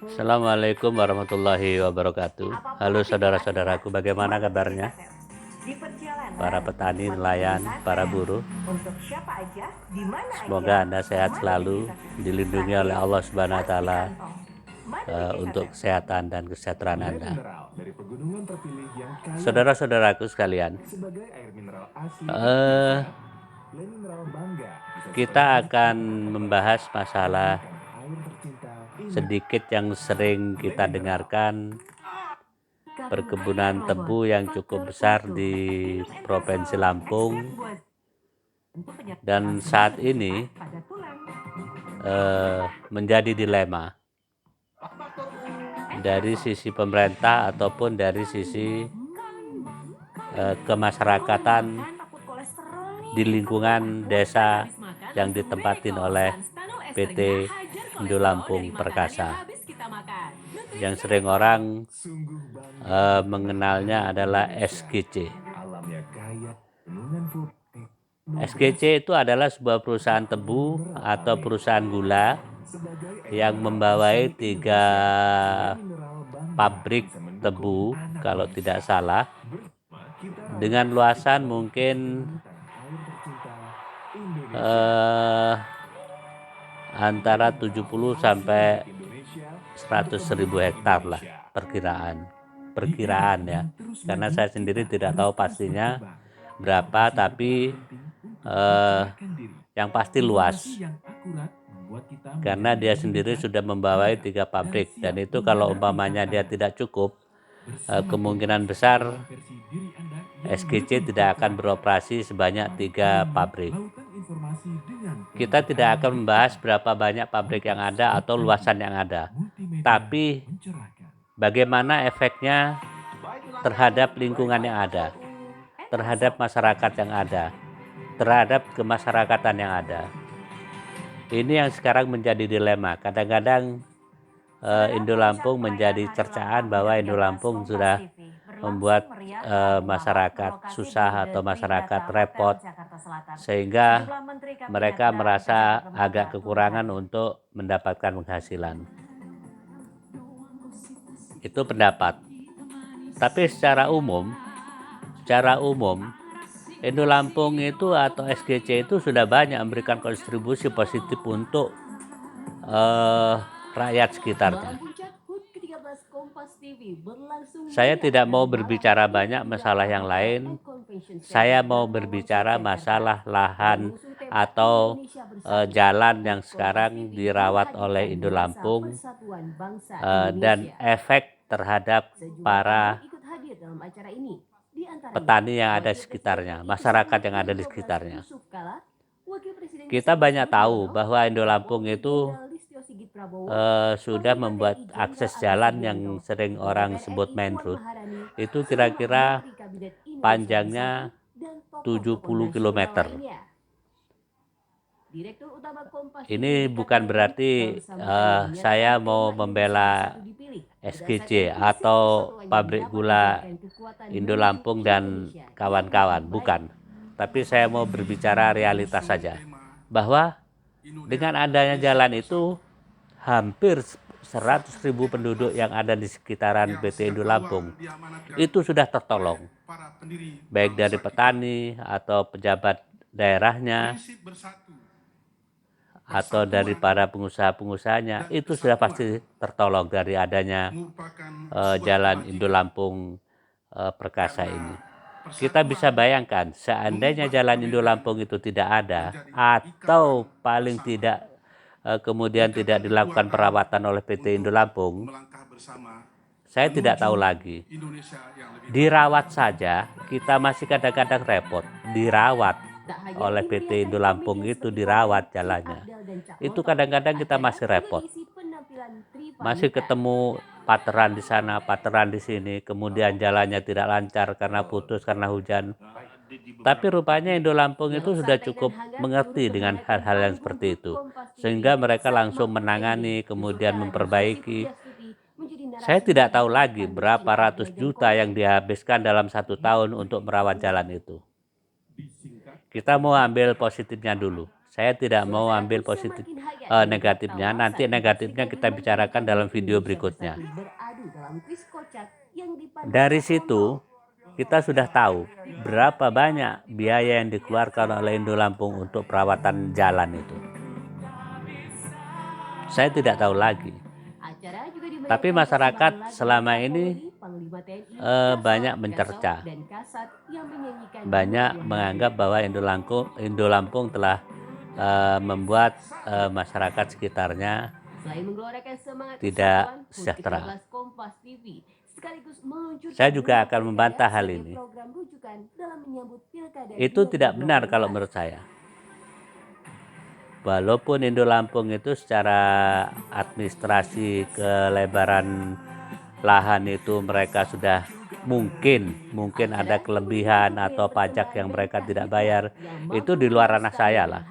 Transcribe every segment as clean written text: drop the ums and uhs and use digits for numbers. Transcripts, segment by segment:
Assalamualaikum warahmatullahi wabarakatuh. Halo saudara-saudaraku, bagaimana kabarnya? Para petani, nelayan, para buruh. Semoga Anda sehat selalu, dilindungi oleh Allah Subhanahu wa Ta'ala untuk kesehatan dan kesejahteraan Anda. Saudara-saudaraku sekalian, kita akan membahas masalah sedikit yang sering kita dengarkan, perkebunan tebu yang cukup besar di Provinsi Lampung, dan saat ini menjadi dilema dari sisi pemerintah ataupun dari sisi kemasyarakatan di lingkungan desa yang ditempatin oleh PT Indo Lampung Perkasa, yang sering orang mengenalnya adalah SGC. SGC itu adalah sebuah perusahaan tebu atau perusahaan gula yang membawai 3 pabrik tebu kalau tidak salah, dengan luasan mungkin antara 70 sampai 100.000 hektar lah perkiraan ya, karena saya sendiri tidak tahu pastinya berapa, tapi yang pasti luas, karena dia sendiri sudah membawai 3 pabrik, dan itu kalau umpamanya dia tidak cukup, kemungkinan besar SGC tidak akan beroperasi sebanyak 3 pabrik. Kita tidak akan membahas berapa banyak pabrik yang ada atau luasan yang ada, tapi bagaimana efeknya terhadap lingkungan yang ada, terhadap masyarakat yang ada, terhadap kemasyarakatan yang ada. Ini yang sekarang menjadi dilema. Kadang-kadang Indo Lampung menjadi cercaan bahwa Indo Lampung sudah membuat masyarakat susah atau masyarakat repot, sehingga mereka merasa agak kekurangan untuk mendapatkan penghasilan. Itu pendapat. Tapi secara umum Indo Lampung itu atau SGC itu sudah banyak memberikan kontribusi positif untuk rakyat sekitarnya. Saya tidak mau berbicara banyak masalah yang lain. Saya mau berbicara masalah lahan atau jalan yang sekarang dirawat oleh Indo Lampung dan efek terhadap para petani yang ada di sekitarnya, masyarakat yang ada di sekitarnya. Kita banyak tahu bahwa Indo Lampung itu sudah membuat akses jalan yang sering orang sebut main road, itu kira-kira panjangnya 70 km. Ini bukan berarti saya mau membela SGC atau pabrik gula Indo Lampung dan kawan-kawan, bukan. Tapi saya mau berbicara realitas saja, bahwa dengan adanya jalan itu hampir 100.000 penduduk yang ada di sekitaran PT Indo Lampung itu sudah tertolong, baik dari petani atau pejabat daerahnya atau dari para pengusaha-pengusahanya, itu sudah pasti tertolong dari adanya jalan Indo Lampung Perkasa ini. Kita bisa bayangkan seandainya jalan Indo Lampung itu tidak ada, atau paling tidak kemudian tidak dilakukan perawatan oleh PT Indo Lampung, saya tidak tahu lagi. Dirawat saja kita masih kadang-kadang repot. Dirawat oleh PT Indo Lampung itu, dirawat jalannya, itu kadang-kadang kita masih repot, masih ketemu pateran di sana, pateran di sini, kemudian jalannya tidak lancar karena putus karena hujan. Tapi rupanya Indo Lampung itu sudah cukup mengerti dengan hal-hal yang seperti itu, sehingga mereka langsung menangani, kemudian memperbaiki. Saya tidak tahu lagi berapa ratus juta yang dihabiskan dalam 1 tahun untuk merawat jalan itu. Kita mau ambil positifnya dulu. Saya tidak mau ambil positif negatifnya. Nanti negatifnya kita bicarakan dalam video berikutnya. Dari situ kita sudah tahu berapa banyak biaya yang dikeluarkan oleh Indo Lampung untuk perawatan jalan itu. Saya tidak tahu lagi. Tapi masyarakat selama ini banyak mencerca, banyak menganggap bahwa Indo Lampung telah membuat masyarakat sekitarnya tidak sejahtera. Saya juga akan membantah hal ini. Itu tidak benar kalau menurut saya. Walaupun Indo Lampung itu secara administrasi kelebaran lahan itu mereka sudah mungkin ada kelebihan atau pajak yang mereka tidak bayar, itu di luar ranah saya lah.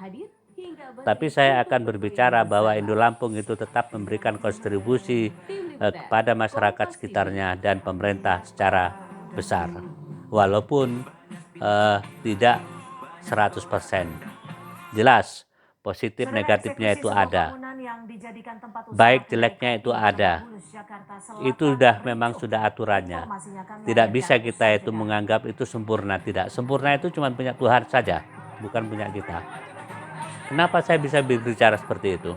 Tapi saya akan berbicara bahwa Indo Lampung itu tetap memberikan kontribusi kepada masyarakat sekitarnya dan pemerintah secara besar, walaupun tidak 100%. Jelas positif negatifnya itu ada, baik jeleknya itu ada. Itu memang sudah aturannya. Tidak bisa kita itu menganggap itu sempurna. Tidak, sempurna itu cuma punya Tuhan saja, bukan punya kita. Kenapa saya bisa berbicara seperti itu?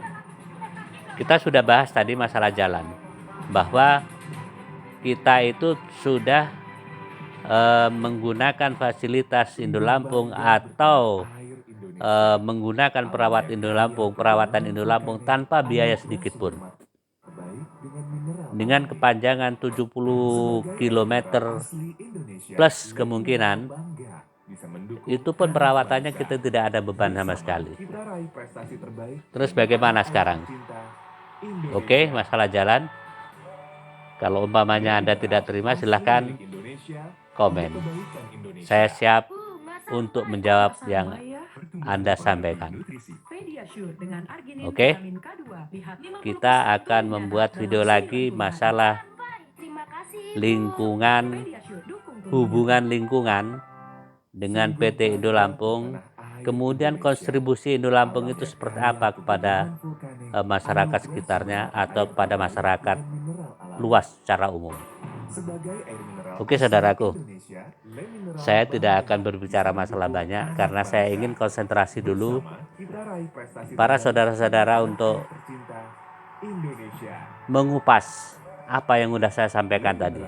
Kita sudah bahas tadi masalah jalan, bahwa kita itu sudah menggunakan fasilitas Indo Lampung atau menggunakan perawatan Indo Lampung tanpa biaya sedikit pun. Dengan kepanjangan 70 km plus kemungkinan, itu pun perawatannya kita tidak ada beban sama sekali. Terus bagaimana sekarang? Oke, masalah jalan. Kalau umpamanya Anda tidak terima, silahkan komen. Saya siap untuk menjawab yang Anda sampaikan. Oke, kita akan membuat video lagi masalah lingkungan, hubungan lingkungan dengan PT Indo Lampung. Kemudian kontribusi Indo Lampung itu seperti apa kepada masyarakat sekitarnya atau pada masyarakat luas secara umum. Oke saudaraku, saya tidak akan berbicara masalah banyak karena saya ingin konsentrasi dulu para saudara-saudara untuk mengupas apa yang sudah saya sampaikan tadi.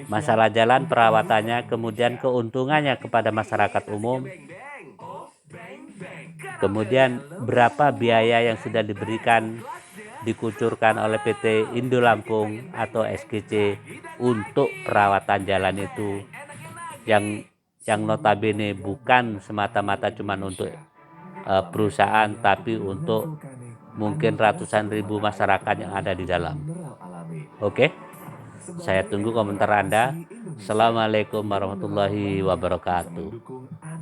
Masalah jalan, perawatannya, kemudian keuntungannya kepada masyarakat umum, kemudian berapa biaya yang sudah dikucurkan oleh PT Indo Lampung atau SGC untuk perawatan jalan itu, yang notabene bukan semata-mata cuma untuk perusahaan, tapi untuk mungkin ratusan ribu masyarakat yang ada di dalam. Oke, saya tunggu komentar Anda. Assalamualaikum warahmatullahi wabarakatuh.